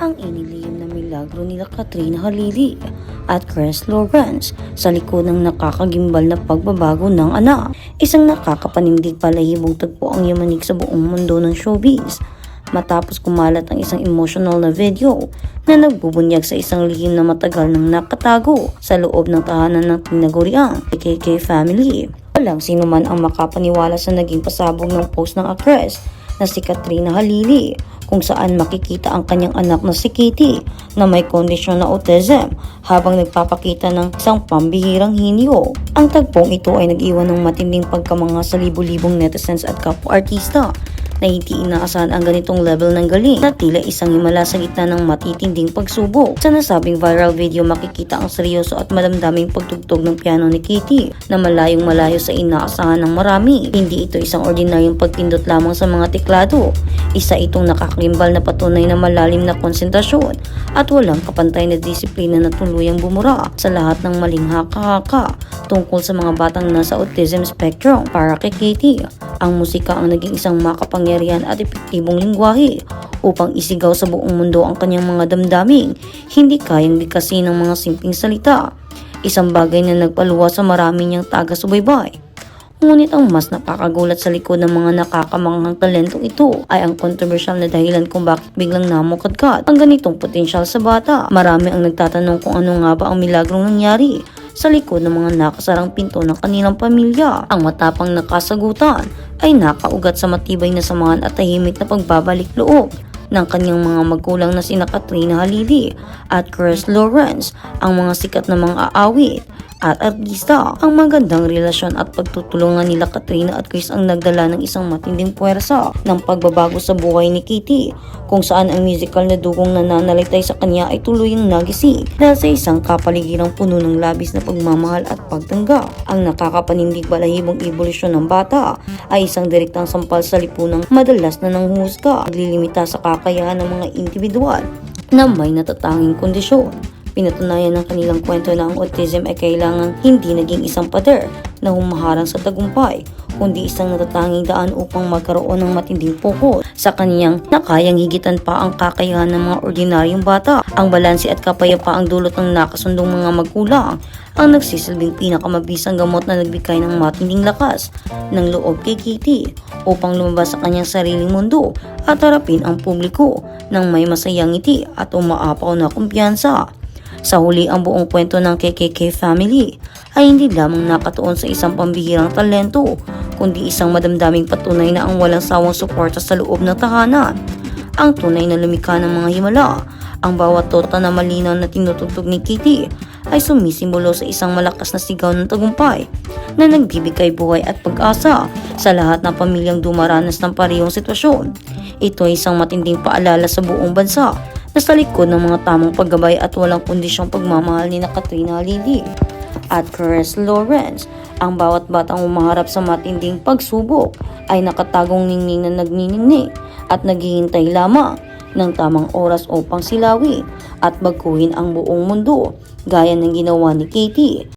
ang inilihim na milagro nila Katrina Halili at Chris Lawrence sa likod ng nakakagimbal na pagbabago ng anak. Isang nakakapanindig palahibong tagpo ang yamanig sa buong mundo ng showbiz matapos kumalat ang isang emotional na video na nagbubunyag sa isang lihim na matagal nang nakatago sa loob ng tahanan ng tinaguriang KKK family. Walang sino man ang makapaniwala sa naging pasabog ng post ng actress na si Katrina Halili, kung saan makikita ang kanyang anak na si Kitty na may kondisyon na autism habang nagpapakita ng isang pambihirang hinyo. Ang tagpong ito ay nag-iwan ng matinding pagkamangha sa libu-libong netizens at kapwa-artista na hindi inaasahan ang ganitong level ng galing na tila isang himala sa gitna ng matitinding pagsubok. Sa nasabing viral video, makikita ang seryoso at malamdaming pagtugtog ng piano ni Kitty na malayong malayo sa inaasahan ng marami. Hindi ito isang ordinaryong pagpindot lamang sa mga teklado. Isa itong nakakagimbal na patunay na malalim na konsentrasyon at walang kapantay na disiplina na tuluyang bumura sa lahat ng maling haka-haka tungkol sa mga batang nasa autism spectrum. Para kay Kitty, ang musika ang naging isang makapangyarihan at epektibong lingwahe upang isigaw sa buong mundo ang kanyang mga damdaming hindi kayang bigkasin ng mga simpleng salita. Isang bagay na nagpaluwa sa marami niyang taga-subaybay. Ngunit ang mas nakakagulat sa likod ng mga nakakamanghang talentong ito ay ang kontrobersyal na dahilan kung bakit biglang namukadkad ang ganitong potensyal sa bata. Marami ang nagtatanong kung ano nga ba ang milagrong nangyari sa likod ng mga nakasarang pinto ng kanilang pamilya. Ang matapang na kasagutan ay nakaugat sa matibay na samahan at tahimik na pagbabalik loob ng kanyang mga magulang na sina Katrina Halili at Chris Lawrence, ang mga sikat na mga aawit at artista. Ang magandang relasyon at pagtutulungan nila Katrina at Chris ang nagdala ng isang matinding puwersa ng pagbabago sa buhay ni Kitty, kung saan ang musical na dugong nananalitay sa kanya ay tuluyang nagising dahil sa isang kapaligiran puno ng labis na pagmamahal at pagtanggap. Ang nakakapanindig balahibong evolusyon ng bata ay isang direktang sampal sa lipunang madalas na nanghuhusga, naglilimita sa kakayahan ng mga individual na may natatanging kondisyon. Pinatunayan ng kanilang kwento na ang autism ay kailangang hindi naging isang pader na humaharang sa tagumpay, kundi isang natatanging daan upang magkaroon ng matinding focus sa kaniyang nakayang higitan pa ang kakayahan ng mga ordinaryong bata. Ang balanse at kapayapaang dulot ng nakasundong mga magulang ang nagsisilbing pinakamabisang gamot na nagbigay ng matinding lakas ng loob kay Kitty upang lumabas sa kanyang sariling mundo at harapin ang publiko ng may masayang ngiti at umaapaw na kumpiyansa. Sa huli, ang buong kwento ng KKK family ay hindi lamang nakatuon sa isang pambihirang talento, kundi isang madamdaming patunay na ang walang sawang suporta sa loob ng tahanan ang tunay na lumikha ng mga himala. Ang bawat tota na malinaw na tinutugtog ni Kitty ay sumisimbolo sa isang malakas na sigaw ng tagumpay na nagbibigay buhay at pag-asa sa lahat ng pamilyang dumaranas ng parehong sitwasyon. Ito ay isang matinding paalala sa buong bansa na sa likod ng mga tamang paggabay at walang kondisyong pagmamahal ni Katrina Halili at Chris Lawrence, ang bawat batang umaharap sa matinding pagsubok ay nakatagong ningning na nagniningning at naghihintay lamang ng tamang oras upang silawin at baguhin ang buong mundo gaya ng ginawa ni Kitty.